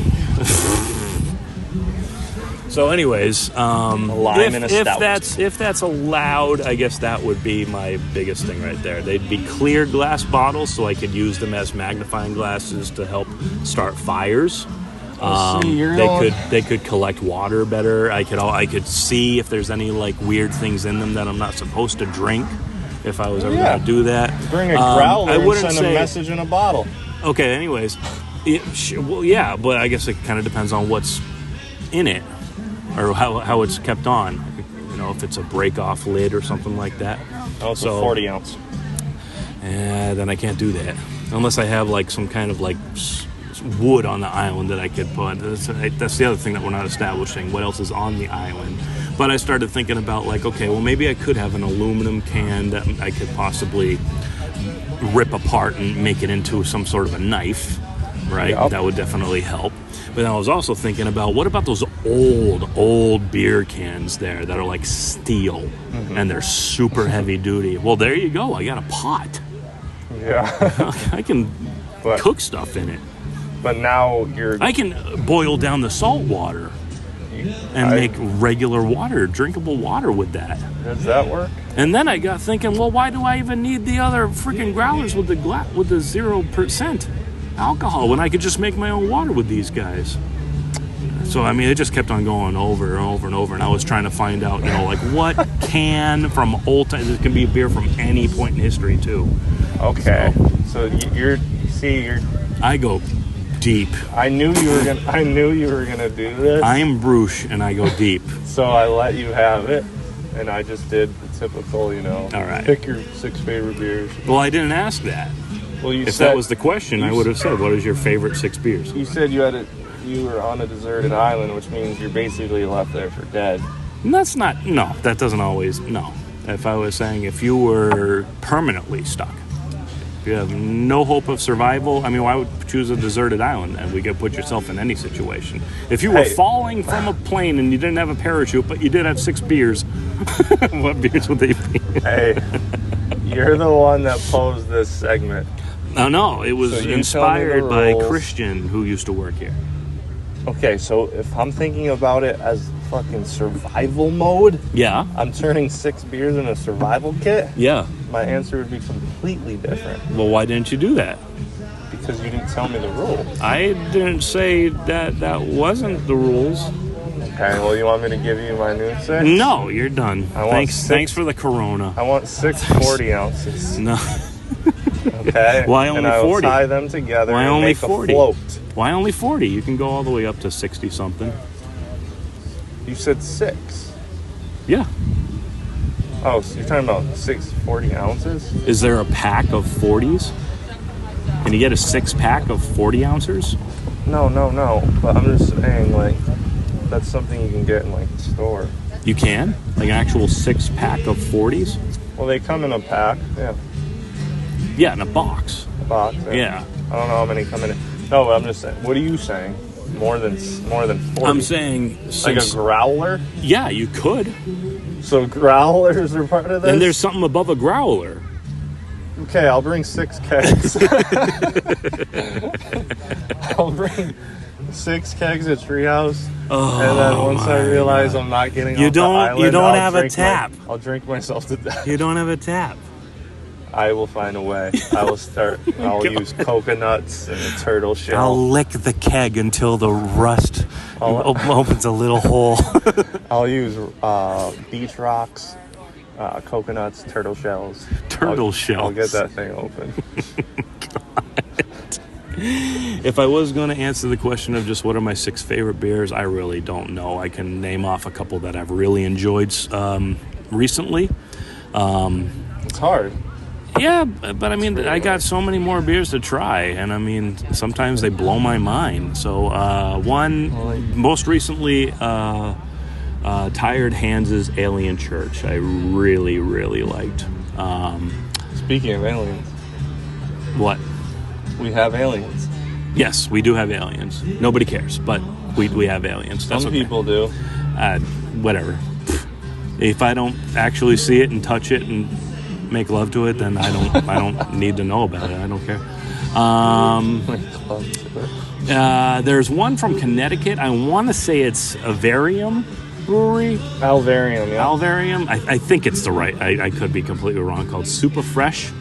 So, anyways, lime and a stout. if that's allowed, I guess that would be my biggest thing right there. They'd be clear glass bottles, so I could use them as magnifying glasses to help start fires. They could collect water better. I could see if there's any like weird things in them that I'm not supposed to drink. If I was ever going to do that, Bring a growler I and wouldn't send say, a message in a bottle. Okay, anyways, well, yeah, but I guess it kind of depends on what's in it or how it's kept on. If it's a break-off lid or something like that. Oh, it's a 40 ounce. Then I can't do that unless I have like some kind of like wood on the island that I could put. That's the other thing that we're not establishing. What else is on the island? But I started thinking about like, okay, well maybe I could have an aluminum can that I could possibly rip apart and make it into some sort of a knife, right? Yep. That would definitely help. But then I was also thinking about what about those old beer cans there that are like steel and they're super heavy duty. Well, there you go. I got a pot. Yeah. I can But- cook stuff in it. But now I can boil down the salt water and make regular water, drinkable water with that. Does that work? And then I got thinking, well, why do I even need the other freaking growlers with the 0% alcohol when I could just make my own water with these guys? So, I mean, it just kept on going over and over and over. And I was trying to find out, like what can from old times, it can be a beer from any point in history, too. Okay. So you're I go deep. I knew you were gonna do this. I'm Broosh, and I go deep. So I let you have it, and I just did the typical, All right. pick your 6 favorite beers. Well, I didn't ask that. Well, If that was the question, I would have said, what is your favorite 6 beers? You said you were on a deserted island, which means you're basically left there for dead. And that's not, no, that doesn't always, no. If I was saying if you were permanently stuck, if you have no hope of survival, I mean, why would you choose a deserted island? And we could put yourself in any situation. If you were falling from a plane and you didn't have a parachute, but you did have 6 beers, what beers would they be? Hey, you're the one that posed this segment. No, it was So you tell me inspired the by rules. Christian, who used to work here. Okay, so if I'm thinking about it as fucking survival mode, Yeah. I'm turning 6 beers in a survival kit, Yeah. my answer would be completely different. Well, why didn't you do that? Because you didn't tell me the rules. I didn't say that wasn't the rules. Okay, well, you want me to give you my new 6? No, you're done. I want Thanks for the Corona. I want 6 40 ounces. No. Okay? Why only and I 40? will tie them together Why and only make 40? a float. Why only 40? You can go all the way up to 60 something. You said 6. Yeah. Oh, so you're talking about 6 40 ounces? Is there a pack of 40s? Can you get a 6-pack of 40 ounces? No. But I'm just saying, like, that's something you can get in, like, the store. You can? Like an actual 6-pack of 40s? Well, they come in a pack. Yeah. Yeah, in a box. A box. Yeah. I don't know how many come in it. No, but I'm just saying. What are you saying? More than 40? I'm saying... Like a growler? Yeah, you could. So growlers are part of this? And there's something above a growler. Okay, I'll bring 6 kegs. I'll bring 6 kegs at Treehouse. Oh, and then once I realize I'm not getting off the island, you don't I'll have a drink tap. I'll drink myself to death. You don't have a tap. I will find a way. I will start. I'll use coconuts and a turtle shell. I'll lick the keg until the rust opens a little hole. I'll use beach rocks, coconuts, turtle shells. I'll get that thing open. If I was going to answer the question of just what are my 6 favorite beers, I really don't know. I can name off a couple that I've really enjoyed recently. It's hard. Yeah, but I mean, I got so many more beers to try, and I mean, sometimes they blow my mind. So, most recently, Tired Hands' Alien Church, I really, really liked. Speaking of aliens. What? We have aliens. Yes, we do have aliens. Nobody cares, but we have aliens. That's Some okay. people do. Whatever. If I don't actually see it and touch it and make love to it, then I don't need to know about it. I don't care. There's one from Connecticut. I want to say it's Alvarium Brewery. Alvarium, yeah. Alvarium. I think it's the right. I could be completely wrong. Called Super Fresh.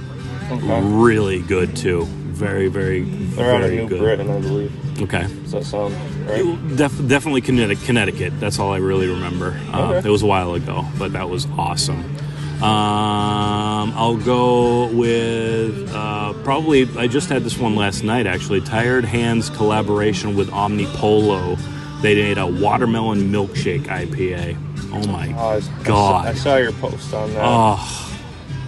Okay. Really good too. Very, very, They're out of New good. Britain, I believe. Okay. Does that sound right? Definitely Connecticut. That's all I really remember. Okay. It was a while ago, but that was awesome. I'll go with probably, I just had this one last night actually, Tired Hands collaboration with Omnipolo. They made a watermelon milkshake IPA. Oh my God. I saw your post on that. Oh,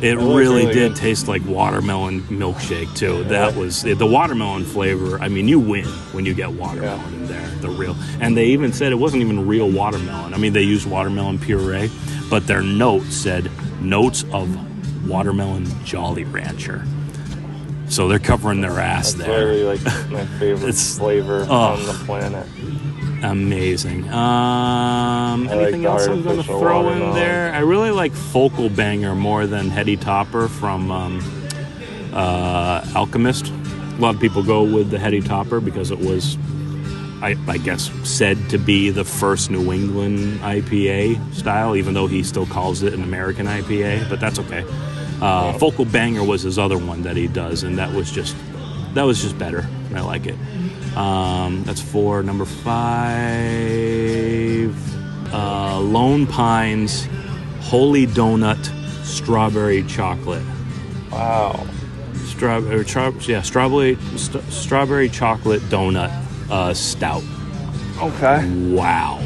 it really did taste like watermelon milkshake too. Yeah. That was the watermelon flavor. I mean, you win when you get watermelon in there, the real. And they even said it wasn't even real watermelon. I mean, they used watermelon puree, but their note said notes of watermelon Jolly Rancher. So they're covering their ass That's there. literally like my favorite flavor on the planet. Amazing. Anything else I'm going to throw in there? I really like Focal Banger more than Heady Topper from Alchemist. A lot of people go with the Heady Topper because it was, I guess, said to be the first New England IPA style, even though he still calls it an American IPA, but that's okay. Focal Banger was his other one that he does, and that was just better. I like it. That's 4. Number 5, Lone Pines Holy Donut Strawberry Chocolate. Wow. Strawberry chocolate donut stout. Okay. Wow.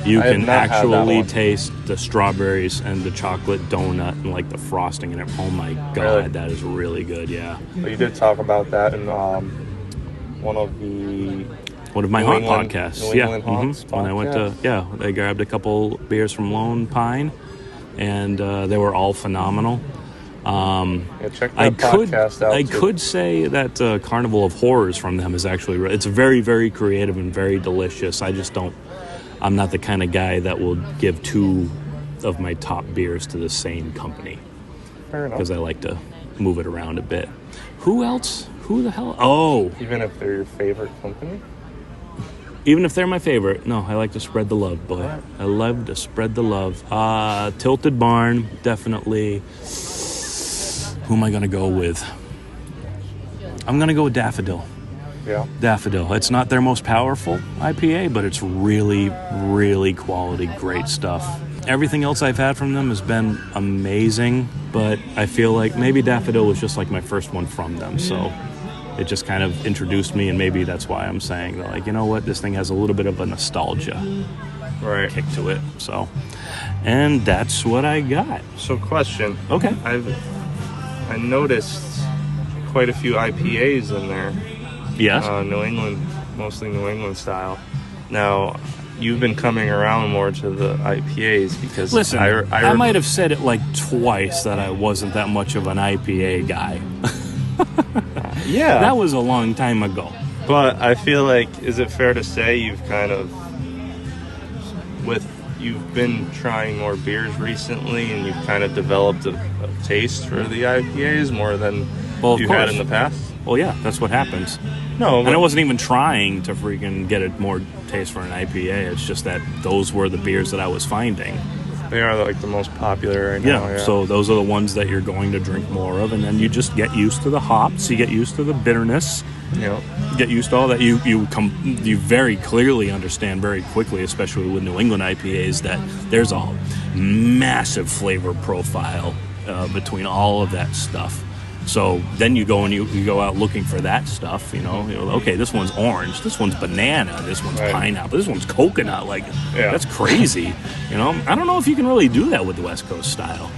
You I have can not had that actually one. taste the strawberries and the chocolate donut and like the frosting in it. Oh my God, Really? that is really good. Yeah. But you did talk about that in one of my New haunt England- podcasts. New Yeah. England Haunts When I went to, I grabbed a couple beers from Lone Pine, and they were all phenomenal. Check that podcast out. I too. could say that Carnival of Horrors from them is actually, it's very, very creative and very delicious. I'm not the kind of guy that will give 2 of my top beers to the same company. Fair enough. Because I like to move it around a bit. Who else? Who the hell? Oh, Even if they're your favorite company? Even if they're my favorite, no, I like to spread the love, boy. Right. I love to spread the love. Tilted Barn, definitely. Who am I going to go with? I'm going to go with Daffodil. Yeah. Daffodil. It's not their most powerful IPA, but it's really, really quality, great stuff. Everything else I've had from them has been amazing, but I feel like maybe Daffodil was just like my first one from them, so it just kind of introduced me, and maybe that's why I'm saying that, like, you know what, this thing has a little bit of a nostalgia kick to it. So, and that's what I got. So, question. Okay. I noticed quite a few IPAs in there. Yes. New England, mostly New England style. Now, you've been coming around more to the IPAs because listen, I might have said it like twice that I wasn't that much of an IPA guy. Yeah. That was a long time ago. But I feel like, is it fair to say you've been trying more beers recently and you've kind of developed a taste for the IPAs more than you had in the past? Well, yeah, that's what happens. No, and I wasn't even trying to freaking get a more taste for an IPA. It's just that those were the beers that I was finding. They are like the most popular right now. Yeah, so those are the ones that you're going to drink more of, and then you just get used to the hops, you get used to the bitterness, get used to all that. You very clearly understand very quickly, especially with New England IPAs, that there's a massive flavor profile between all of that stuff. So then you go and you go out looking for that stuff, okay, this one's orange, this one's banana, this one's pineapple, this one's coconut, that's crazy. I don't know if you can really do that with the West Coast style.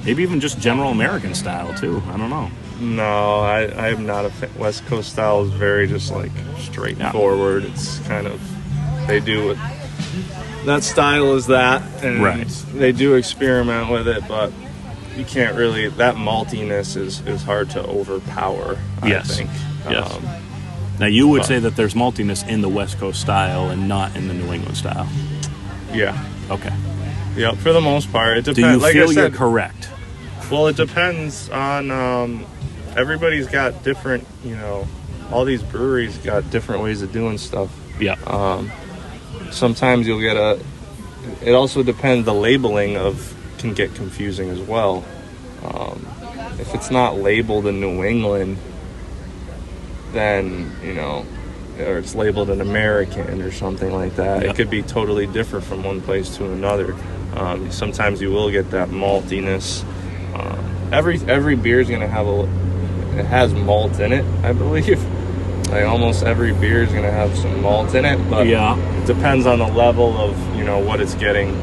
Maybe even just general American style too, I don't know. No, I'm not a fan. West Coast style is very just like straightforward. It's kind of, they do it, that style is that, and they do experiment with it, but you can't really, that maltiness is hard to overpower, I think. Yes. Now, you would say that there's maltiness in the West Coast style and not in the New England style. Yeah. Okay. Yeah, for the most part. It depends. Do you like feel I said, you're correct? Well, it depends on, everybody's got different, all these breweries got different ways of doing stuff. Yeah. Sometimes you'll get it also depends, the labeling can get confusing as well. If it's not labeled in New England, then or it's labeled an American or something like that, it could be totally different from one place to another. Sometimes you will get that maltiness. Every beer is going to have it has malt in it, I believe. Like almost every beer is going to have some malt in it, but it depends on the level of what it's getting,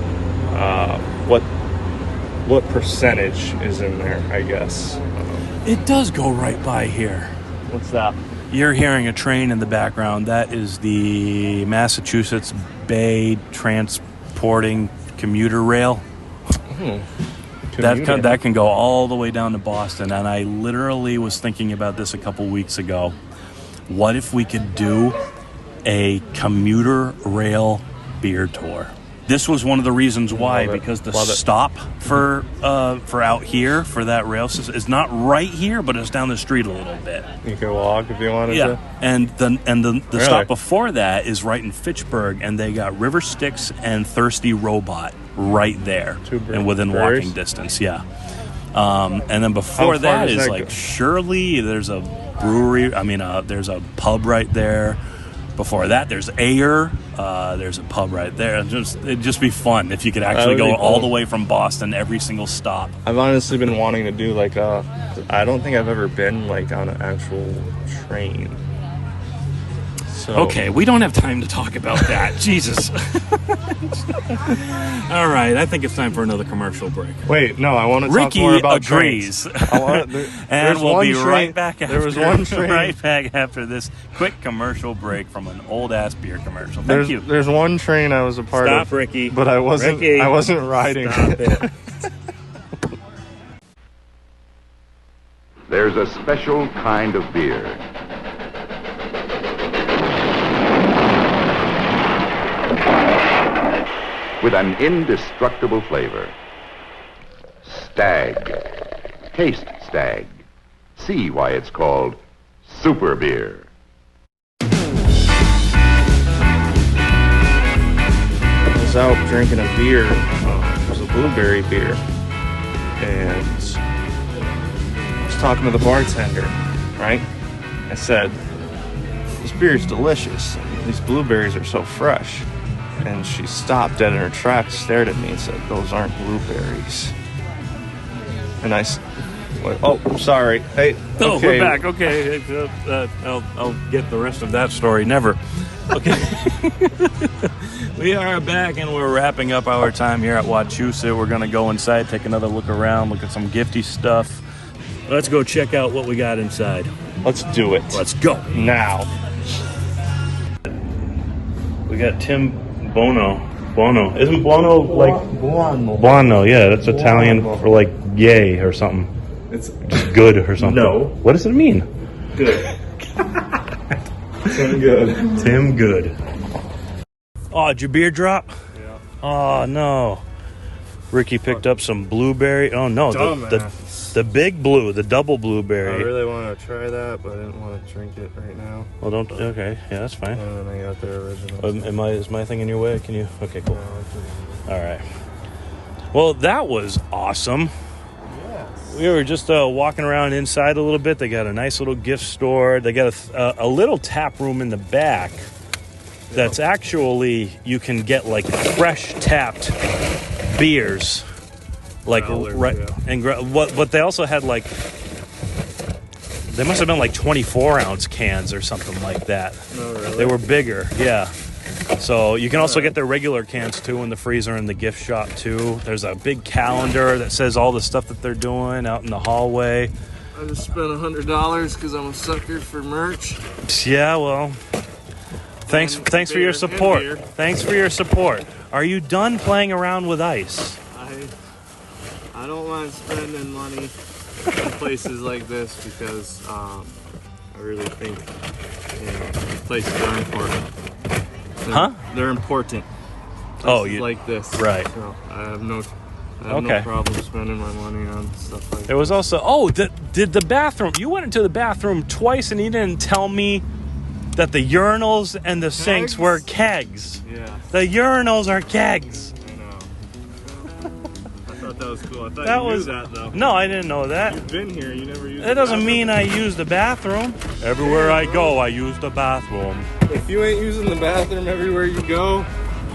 what percentage is in there, I guess. It does go right by here. What's that? You're hearing a train in the background. That is the Massachusetts Bay Transporting Commuter Rail. That can go all the way down to Boston. And I literally was thinking about this a couple weeks ago. What if we could do a commuter rail beer tour? This was one of the reasons why, because the stop for out here for that rail system is not right here, but it's down the street a little bit. You can walk if you wanted to. Yeah, and the stop before that is right in Fitchburg, and they got River Styx and Thirsty Robot right there, and within walking distance. Yeah, and then before that is like Shirley. There's a brewery. There's a pub right there. Before that, there's Ayer. There's a pub right there. It'd just be fun if you could actually go all the way from Boston, every single stop. I've honestly been wanting to do I don't think I've ever been on an actual train. So. Okay, we don't have time to talk about that. Jesus. All right, I think it's time for another commercial break. Wait, no, I want to Ricky talk more about agrees. And we'll be right back after, right back after this quick commercial break from an old-ass beer commercial. Thank you. There's one train I was a part of. Stop, Ricky. But I wasn't riding. Stop it. There's a special kind of beer. With an indestructible flavor. Stag. Taste Stag. See why it's called Super Beer. out drinking a beer. It was a blueberry beer. And I was talking to the bartender, right? I said, this beer is delicious. These blueberries are so fresh. And she stopped dead in her tracks, stared at me and said, those aren't blueberries. And I said, oh, sorry. Hey, No, okay. we're back. Okay, I'll get the rest of that story. Never. Okay. We are back, and we're wrapping up our time here at Wachusett. We're going to go inside, take another look around, look at some gifty stuff. Let's go check out what we got inside. Let's do it. Let's go. Now. We got Tim Bono. Isn't Buono like... Buono, yeah. That's Italian for like yay or something. It's Good or something. No. What does it mean? good. Tim Good. Tim Good. Oh, did your beer drop? Yeah. Oh, no. Ricky picked up some blueberry. Oh, no. The big blue, the double I blueberry. really want to try that, but I didn't want to drink it right now. Well, don't. Okay. Yeah, that's fine. And then I got the original. Is my thing in your way? Can you? Okay, cool. All right. Well, that was awesome. We were just walking around inside a little bit. They got a nice little gift store. They got a little tap room in the back that's actually, you can get like fresh tapped beers. Like, right. Yeah. And what they also had, like, they must have been like 24-ounce cans or something like that. No, really? They were bigger, yeah. So you can also get their regular cans too in the freezer in the gift shop too. There's a big calendar that says all the stuff that they're doing out in the hallway. I just spent $100 because I'm a sucker for merch. Yeah, well, thanks for your support. Thanks for your support. Are you done playing around with ice? I don't mind spending money in places like this because I really think these places are important. They're important. Places like this. Right. So I have no problem spending my money on stuff like that. There was also, did the bathroom, you went into the bathroom twice and you didn't tell me that the urinals and the sinks were kegs. Yeah. The urinals are kegs. I know. I thought that was cool. I thought That you was knew that though. No, I didn't know that. You've been here, you never used That doesn't mean I use the bathroom. Everywhere I go, I use the bathroom. If you ain't using the bathroom everywhere you go,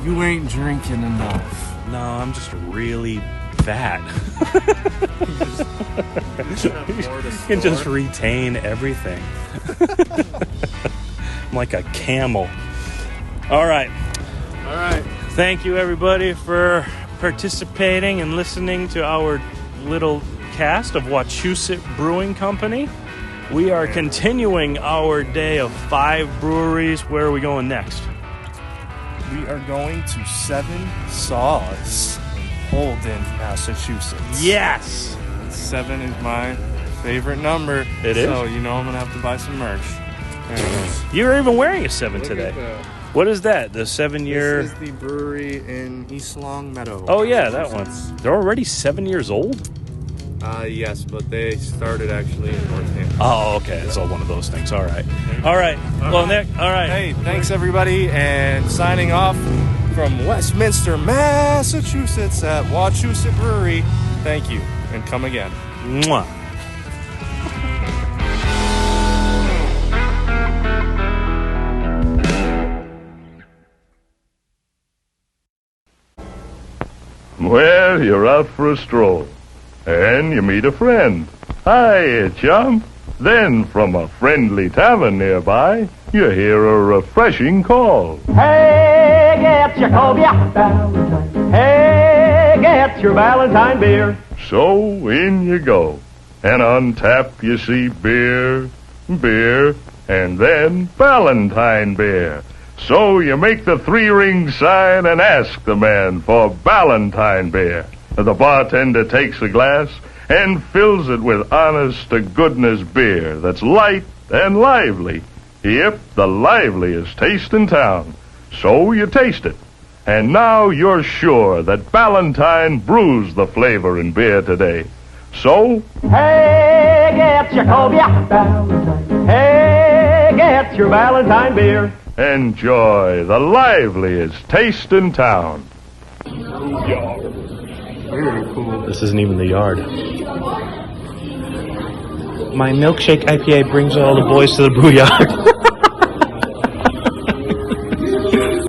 you ain't drinking enough. No, I'm just really fat. You can just retain everything. I'm like a camel. All right. Thank you, everybody, for participating and listening to our little cast of Wachusett Brewing Company. We are continuing our day of 5 breweries. Where are we going next? We are going to 7 Saws in Holden, Massachusetts. Yes! 7 is my favorite number. It is? So, you know I'm going to have to buy some merch. You're even wearing a 7 today. What is that? The 7-year... This is the brewery in East Long Meadow. Oh, yeah, that one. They're already 7 years old? Yes, but they started actually in Northampton. Oh, okay. It's all one of those things. All right. Well, Nick, all right. Hey, thanks everybody, and signing off from Westminster, Massachusetts at Wachusett Brewery. Thank you, and come again. Mwah. Well, you're out for a stroll, and you meet a friend. Hi, chum. Then, from a friendly tavern nearby, you hear a refreshing call. Hey, get your cobia. Hey, get your Valentine beer. So, in you go, and on tap you see beer, and then Valentine beer. So you make the 3-ring sign and ask the man for Valentine beer. The bartender takes a glass and fills it with honest-to-goodness beer that's light and lively. Yep, the liveliest taste in town. So you taste it. And now you're sure that Valentine brews the flavor in beer today. So... Hey, get your cobia. Hey, get your Valentine beer. enjoy the liveliest taste in town. Very cool. This isn't even the yard. My milkshake IPA brings all the boys to the brew yard.